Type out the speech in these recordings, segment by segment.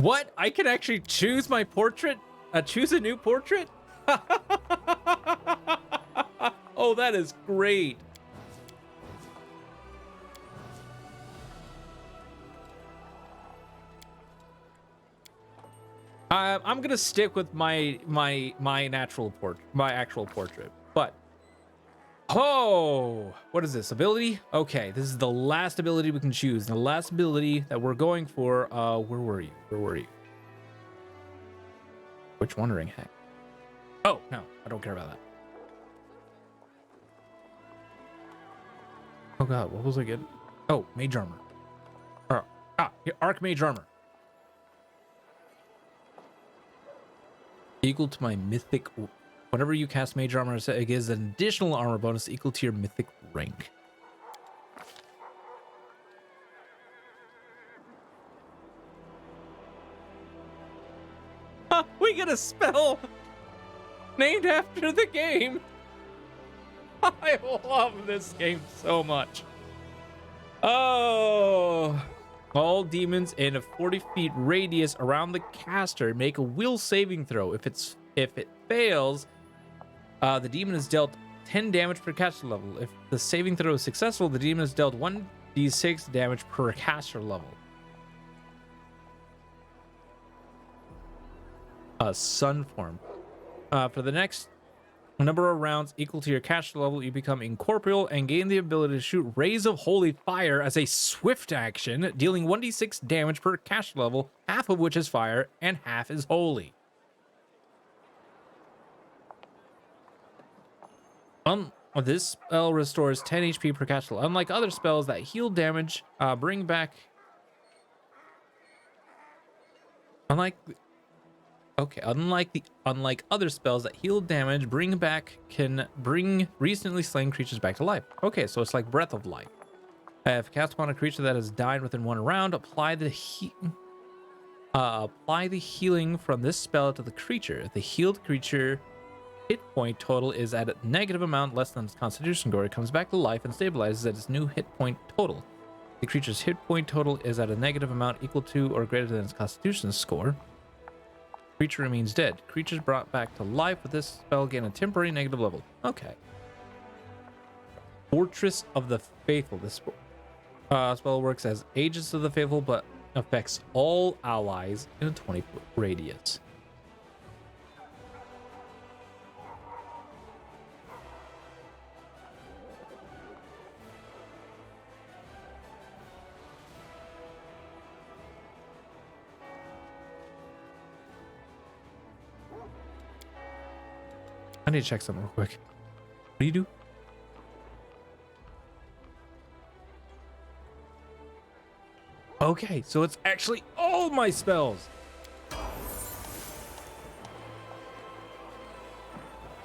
What? I can actually choose my portrait? Choose a new portrait? Oh, that is great. I'm gonna stick with my actual portrait. But oh, what is this ability? Okay, this is the last ability we can choose. The last ability that we're going for. Where were you? Where were you? Which wandering heck? Oh no, I don't care about that. Oh god, what was I getting? Oh, mage armor. Arc mage armor. Equal to my mythic. Whenever you cast mage armor, it gives an additional armor bonus equal to your mythic rank. We get a spell named after the game. I love this game so much. Oh. All demons in a 40 feet radius around the caster make a will saving throw. If it fails, the demon is dealt 10 damage per caster level. If the saving throw is successful, the demon is dealt 1d6 damage per caster level. Sun form. For the next number of rounds equal to your caster level, you become incorporeal and gain the ability to shoot rays of holy fire as a swift action, dealing 1d6 damage per caster level, half of which is fire and half is holy. This spell restores 10 HP per caster level. Unlike other spells that heal damage, bring back. Unlike other spells that heal damage, bring recently slain creatures back to life. Okay, so it's like Breath of Life. If cast upon a creature that has died within one round, apply the healing from this spell to the creature. The healed creature hit point total is at a negative amount less than its constitution score. It comes back to life and stabilizes at its new hit point total. The creature's hit point total is at a negative amount equal to or greater than its constitution score. Creature remains dead. Creatures brought back to life with this spell gain a temporary negative level. Okay. Fortress of the Faithful. This spell works as Agents of the Faithful, but affects all allies in a 20-foot radius. I need to check something real quick. What do you do? Okay, so it's actually all my spells.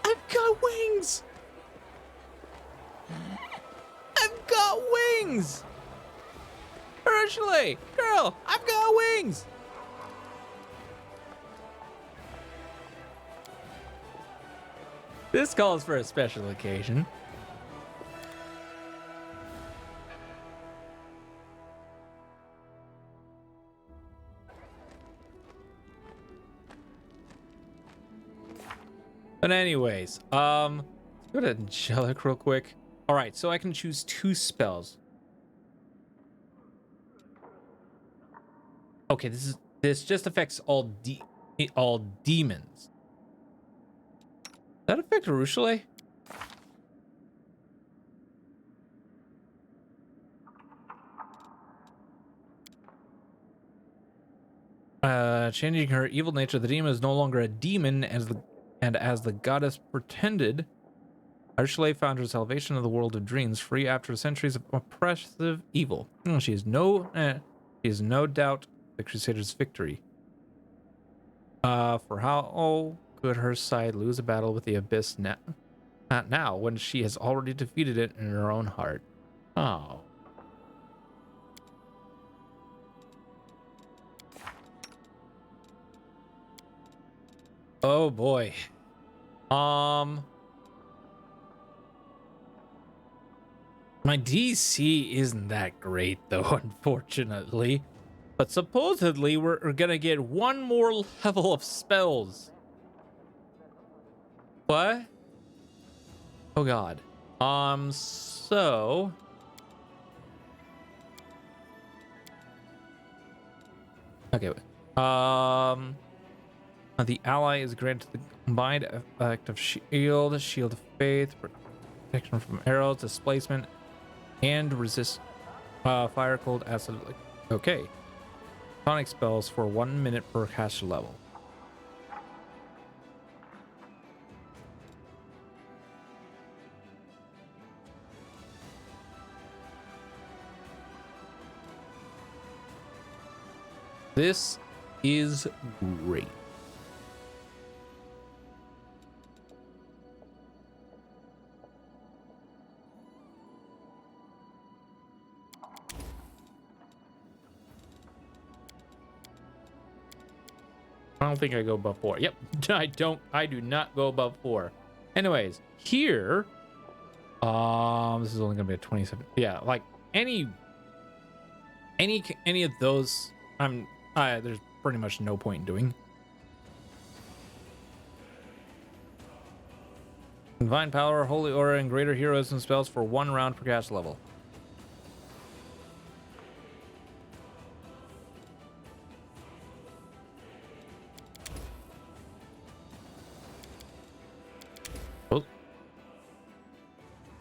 I've got wings. I've got wings. Ursula, girl, I've got wings. This calls for a special occasion. But anyways, let's go to Angelic real quick. All right, so I can choose 2 spells. Okay, this just affects all demons. Does that affect Ursula? Changing her evil nature, the demon is no longer a demon as the goddess pretended. Ursula found her salvation in the world of dreams, free after centuries of oppressive evil. She is no doubt the Crusaders' victory. For how could her side lose a battle with the abyss now? Not now, when she has already defeated it in her own heart. Oh. Oh boy. My DC isn't that great though, unfortunately. But supposedly we're gonna get one more level of spells. What? Oh god. So okay. The ally is granted the combined effect of shield of faith, protection from arrows, displacement, and resist fire, cold, acid. Okay. Sonic spells for 1 minute per caster level. This is great. I don't think I go above 4. Yep, I do not go above 4. Anyways, here, this is only gonna be a 27. Yeah, like any of those, there's pretty much no point in doing. Divine power, holy aura, and greater heroism spells for 1 round per cast level.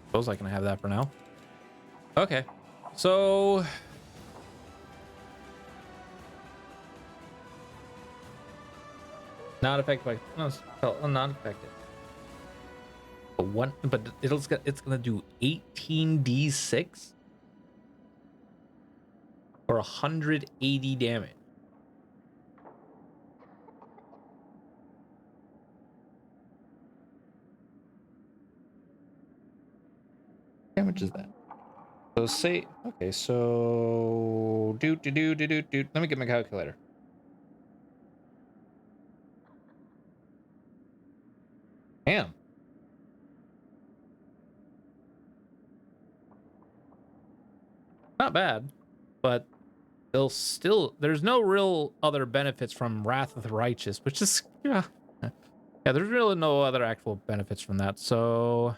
Suppose I can have that for now. Okay, so not affected by not affected. But it's gonna do 18d6 or 180 damage. How much is that? So say okay, so do. Let me get my calculator. Damn. Not bad, but there's no real other benefits from Wrath of the Righteous, which is yeah, there's really no other actual benefits from that. So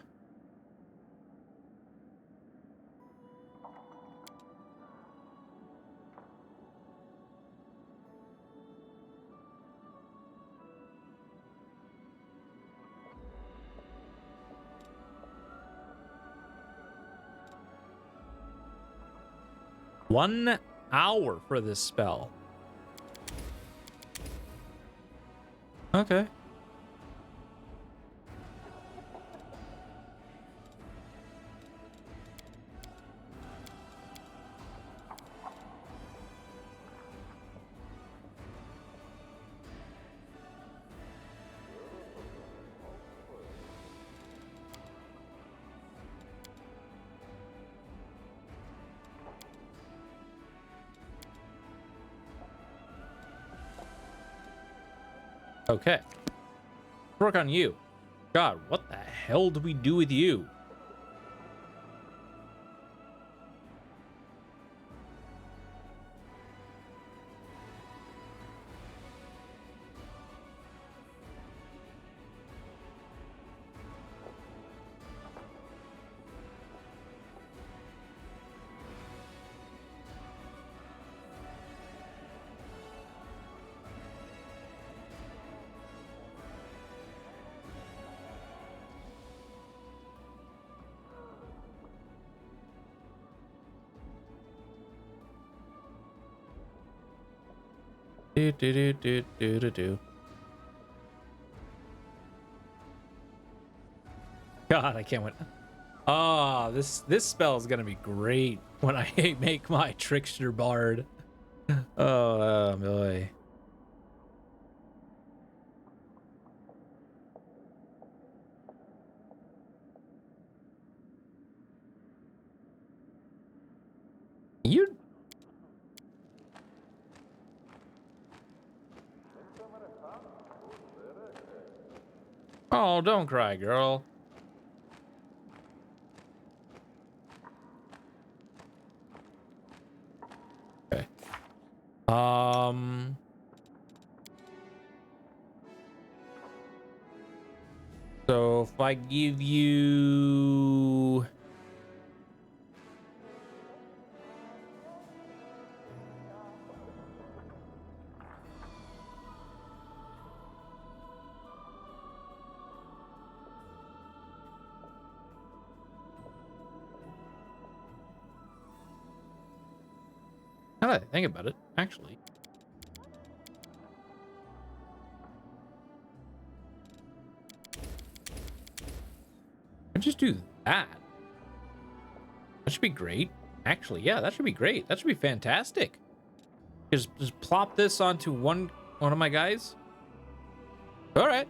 $1 hour for this spell. Okay. Okay. Work on you. God, what the hell do we do with you? Do. God, I can't wait. Ah, this spell is gonna be great when I make my trickster bard. Oh boy. You. Oh, don't cry, girl. Okay. Um. So if I give you... Now that I think about it, actually. I just do that. That should be great. Actually, yeah, that should be great. That should be fantastic. Just plop this onto one of my guys. All right.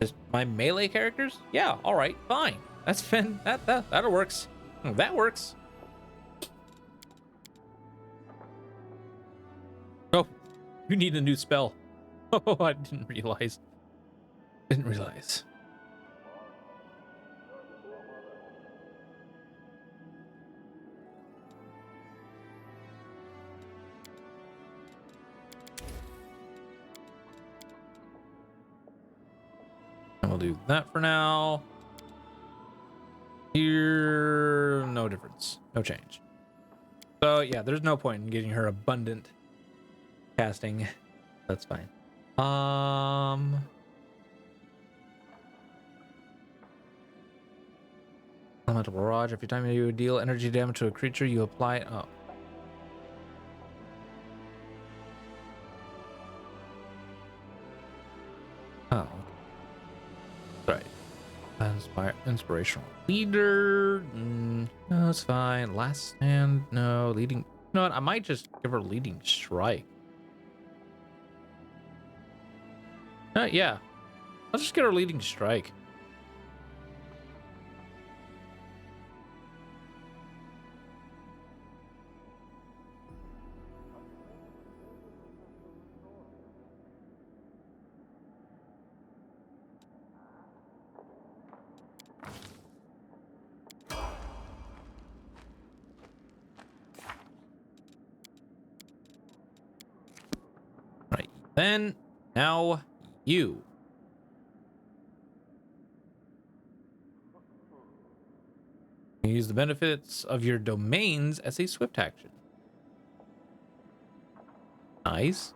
Just my melee characters? Yeah, all right, fine. That's that works. That works. Oh, you need a new spell. Oh, I didn't realize. Didn't realize. And we'll do that for now. Here, no difference. No change. So yeah, there's no point in getting her abundant casting. That's fine. Elemental barrage. Every time you deal energy damage to a creature, you apply. Oh. Oh. Right. Inspirational leader. No, it's fine. Last stand. No. Leading. You know what? I might just give her leading strike. Yeah. I'll just get her leading strike. Right. Then, now you. Use the benefits of your domains as a swift action. Nice.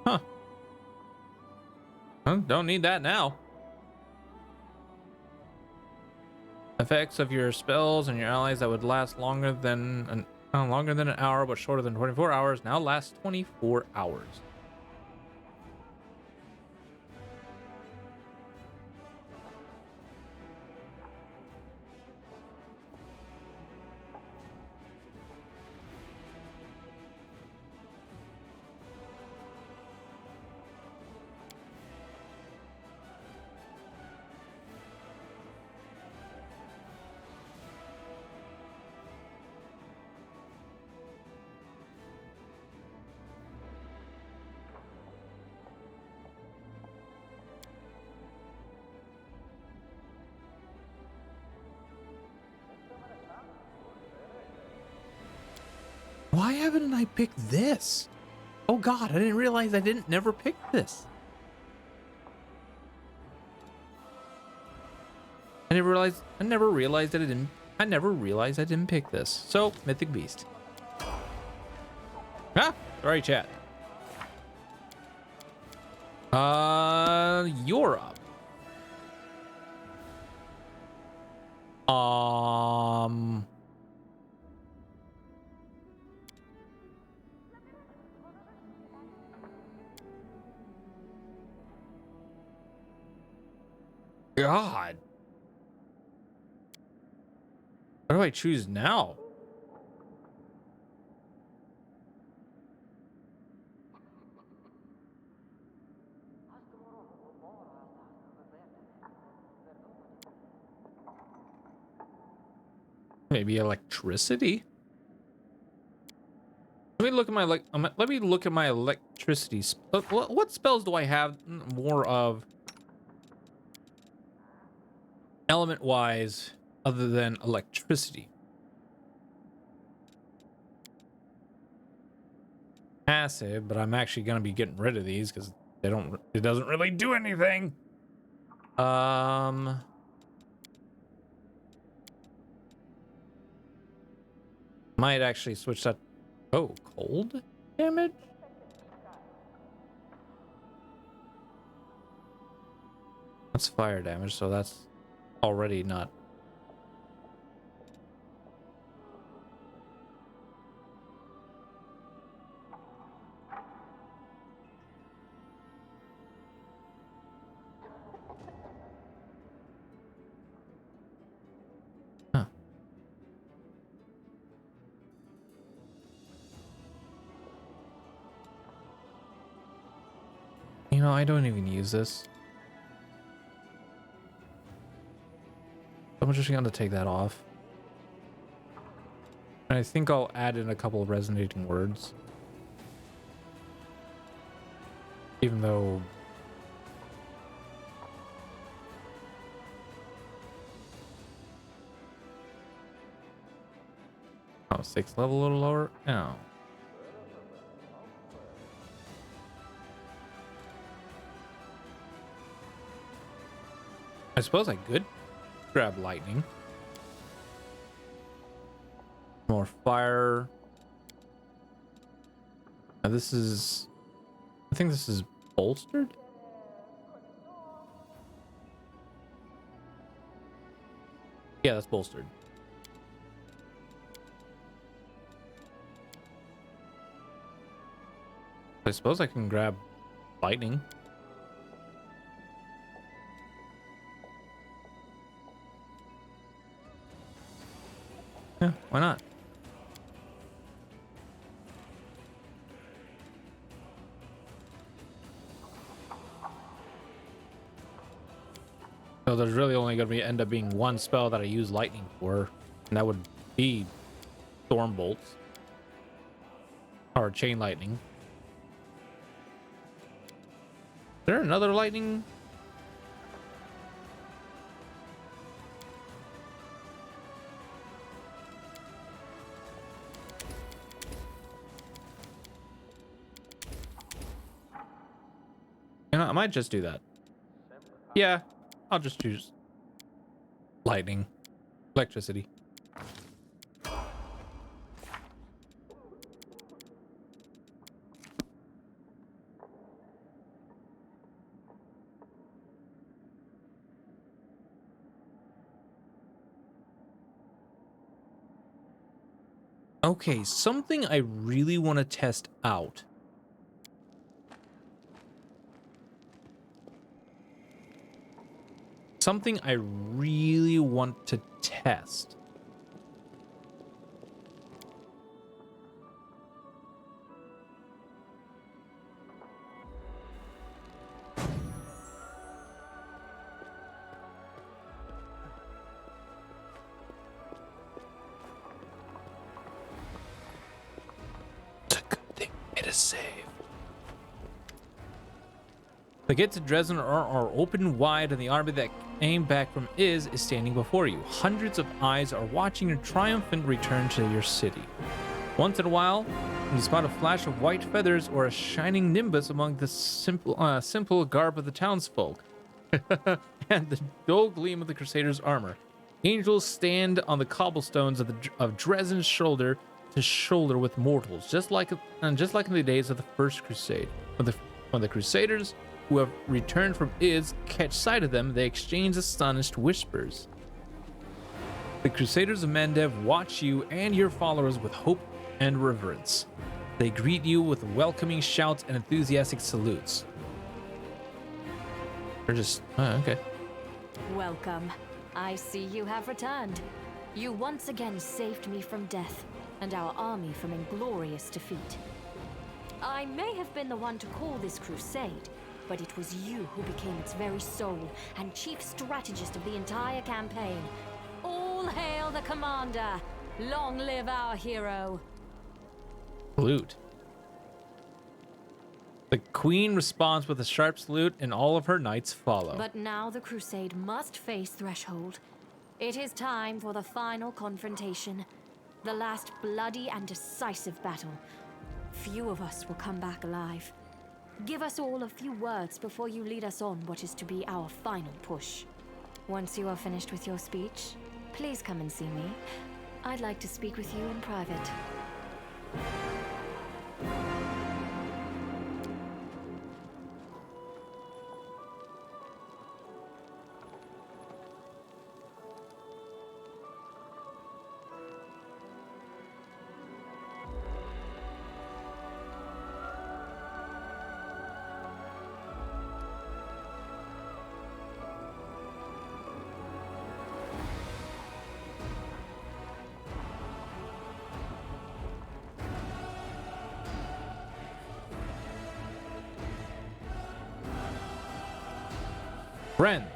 Huh. Don't need that now. Effects of your spells and your allies that would last longer than an hour but shorter than 24 hours now last 24 hours. Why haven't I picked this? Oh god, I didn't realize I never picked this. I never realized that I didn't pick this. So, Mythic Beast. Ah, sorry chat. You're up. God. What do I choose now? Maybe electricity? me look at my let me look at my electricity. What spells do I have more of element wise other than electricity? Passive, but I'm actually gonna be getting rid of these because they don't. It doesn't really do anything. Might actually switch that. Oh, cold damage. That's fire damage, so that's already not. Huh. You know, I don't even use this. I'm just gonna take that off. And I think I'll add in a couple of resonating words. Even though... Oh, 6th level a little lower? No. I suppose I could grab lightning. More fire. Now this is... I think this is bolstered? Yeah, that's bolstered. I suppose I can grab lightning. Yeah, why not? So there's really only going to end up being one spell that I use lightning for, and that would be storm bolts or chain lightning. Is there another lightning? You know, I might just do that. Yeah, I'll just choose lightning, electricity. Okay, something I really want to test out. Something I really want to test. It's a good thing it is safe. The gates of Dresden are open wide, and the army that came back from is standing before you. Hundreds of eyes are watching your triumphant return to your city. Once in a while, you spot a flash of white feathers or a shining nimbus among the simple garb of the townsfolk, and the dull gleam of the Crusaders' armor. Angels stand on the cobblestones of Dresden, shoulder to shoulder with mortals, just like in the days of the First Crusade, when the Crusaders who have returned from Iz catch sight of them, they exchange astonished whispers. The Crusaders of Mandev watch you and your followers with hope and reverence. They greet you with welcoming shouts and enthusiastic salutes. They're just, okay. Welcome. I see you have returned. You once again saved me from death, and our army from inglorious defeat. I may have been the one to call this crusade, but it was you who became its very soul and chief strategist of the entire campaign. All hail the commander! Long live our hero! Salute. The queen responds with a sharp salute, and all of her knights follow. But now the crusade must face Threshold. It is time for the final confrontation. The last bloody and decisive battle. Few of us will come back alive. Give us all a few words before you lead us on what is to be our final push. Once you are finished with your speech, please come and see me. I'd like to speak with you in private. Friends,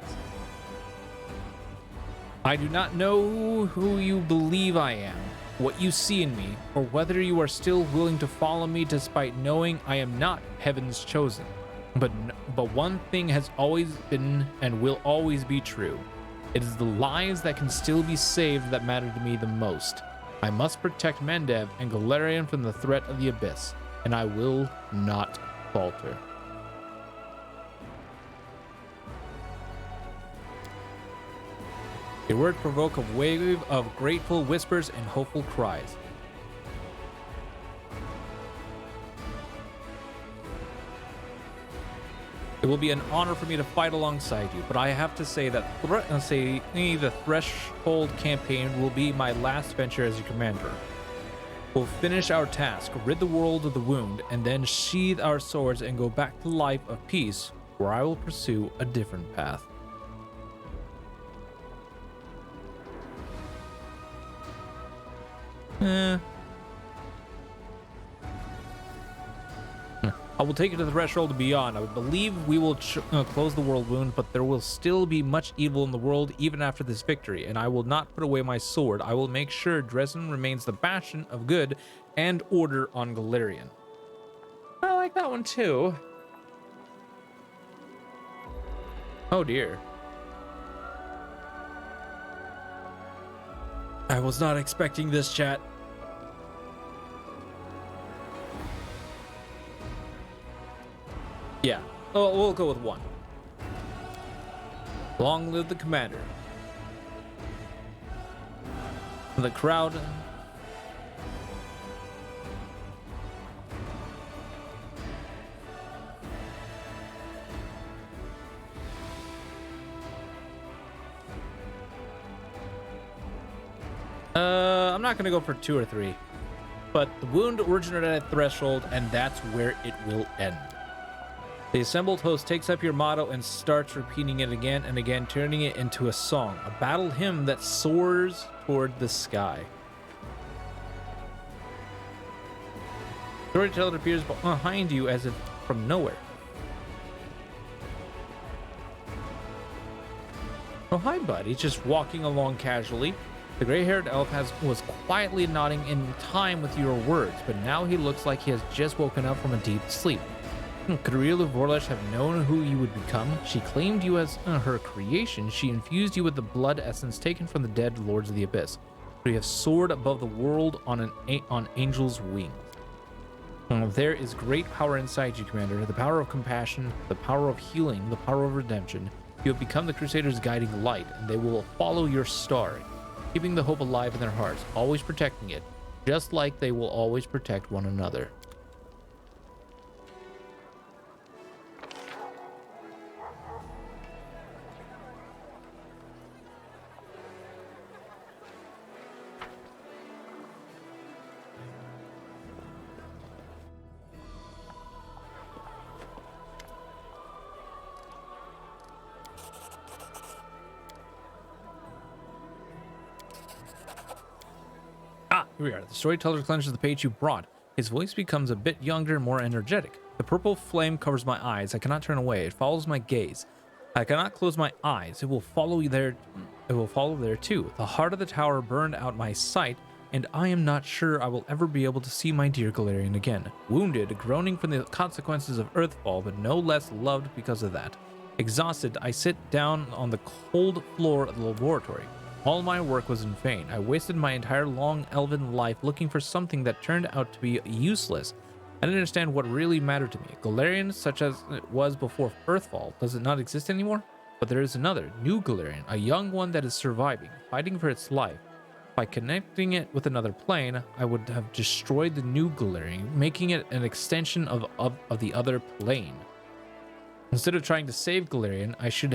I do not know who you believe I am, what you see in me, or whether you are still willing to follow me despite knowing I am not heaven's chosen. But one thing has always been and will always be true. It is the lives that can still be saved that matter to me the most. I must protect Mendev and Galarian from the threat of the Abyss, and I will not falter. Your word provoke a wave of grateful whispers and hopeful cries. It will be an honor for me to fight alongside you, but I have to say that the Threshold campaign will be my last venture as your commander. We'll finish our task, rid the world of the wound, and then sheathe our swords and go back to life of peace, where I will pursue a different path. I will take it to the threshold and beyond. I believe we will close the world wound, but there will still be much evil in the world even after this victory, and I will not put away my sword. I will make sure Dresden remains the bastion of good and order on Galarian. I like that one too. Oh dear. I was not expecting this, chat. Yeah. Oh, we'll go with one. Long live the commander. The crowd. I'm not gonna go for 2 or 3, but the wound originated at Threshold, and that's where it will end. The assembled host takes up your motto and starts repeating it again and again, turning it into a song, a battle hymn that soars toward the sky. Storyteller appears behind you as if from nowhere. Oh, hi, bud. He's just walking along casually. The gray-haired elf was quietly nodding in time with your words, but now he looks like he has just woken up from a deep sleep. Could Rielu Vorlesh have known who you would become? She claimed you as her creation. She infused you with the blood essence taken from the dead lords of the abyss. So you have soared above the world on angel's wings. There is great power inside you, Commander. The power of compassion, the power of healing, the power of redemption. You have become the Crusaders' guiding light, and they will follow your star, keeping the hope alive in their hearts, always protecting it, just like they will always protect one another. Here we are. The storyteller clenches the page you brought. His voice becomes a bit younger and more energetic. The purple flame covers my eyes. I cannot turn away. It follows my gaze. I cannot close my eyes. It will follow you there. It will follow there too. The heart of the tower burned out my sight, and I am not sure I will ever be able to see my dear Galarian again. Wounded, groaning from the consequences of Earthfall, but no less loved because of that. Exhausted, I sit down on the cold floor of the laboratory. All my work was in vain. I wasted my entire long elven life looking for something that turned out to be useless. I didn't understand what really mattered to me. Galarian, such as it was before Earthfall, does it not exist anymore? But there is another, new Galarian, a young one that is surviving, fighting for its life. By connecting it with another plane, I would have destroyed the new Galarian, making it an extension of the other plane. Instead of trying to save Galarian, I should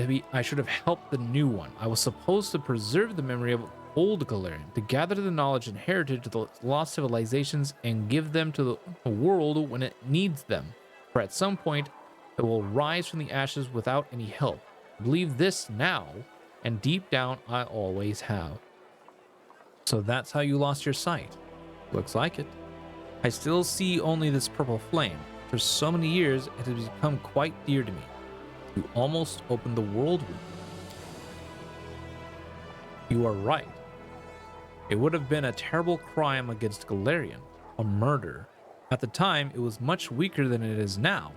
have helped the new one. I was supposed to preserve the memory of old Galarian, to gather the knowledge inherited to the lost civilizations and give them to the world when it needs them. For at some point, it will rise from the ashes without any help. I believe this now, and deep down, I always have. So that's how you lost your sight. Looks like it. I still see only this purple flame. For so many years, it has become quite dear to me. You almost opened the world with me. You are right. It would have been a terrible crime against Galarian, a murder. At the time, it was much weaker than it is now.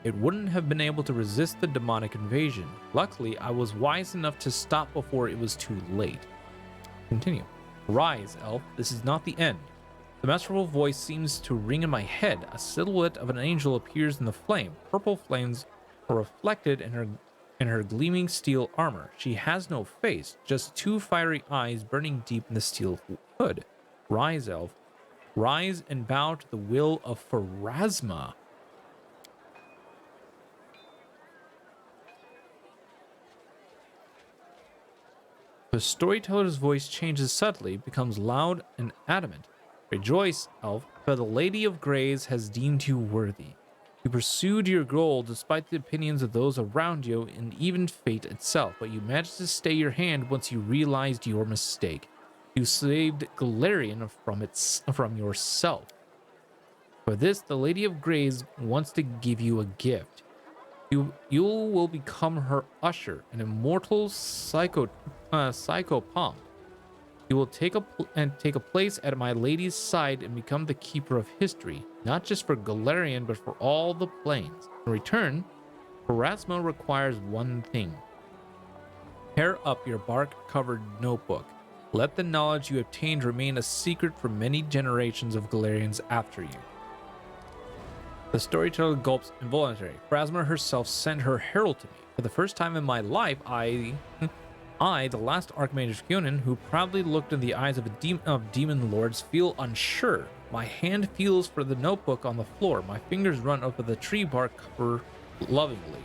It wouldn't have been able to resist the demonic invasion. Luckily, I was wise enough to stop before it was too late. Continue. Rise, elf. This is not the end. The masterful voice seems to ring in my head. A silhouette of an angel appears in the flame. Purple flames are reflected in her gleaming steel armor. She has no face, just two fiery eyes burning deep in the steel hood. Rise, elf. Rise and bow to the will of Pharasma. The storyteller's voice changes subtly, becomes loud and adamant. Rejoice, elf, for the Lady of Greys has deemed you worthy. You pursued your goal despite the opinions of those around you and even fate itself, but you managed to stay your hand once you realized your mistake. You saved Galarian from yourself. For this, the Lady of Greys wants to give you a gift. You will become her usher, an immortal psychopomp. You will take a place at my lady's side and become the keeper of history, not just for Galarian, but for all the planes. In return, Pharasma requires one thing. Tear up your bark-covered notebook. Let the knowledge you obtained remain a secret for many generations of Galarians after you. The storyteller gulps involuntarily. Pharasma herself sent her herald to me. For the first time in my life, I, the last Archmage Fionin, who proudly looked in the eyes of demon lords, feel unsure. My hand feels for the notebook on the floor. My fingers run over the tree bark cover lovingly.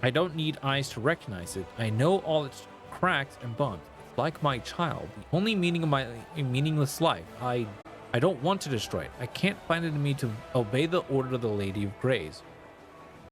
I don't need eyes to recognize it. I know all its cracks and bumps. It's like my child, the only meaning of my meaningless life. I don't want to destroy it. I can't find it in me to obey the order of the Lady of Greys.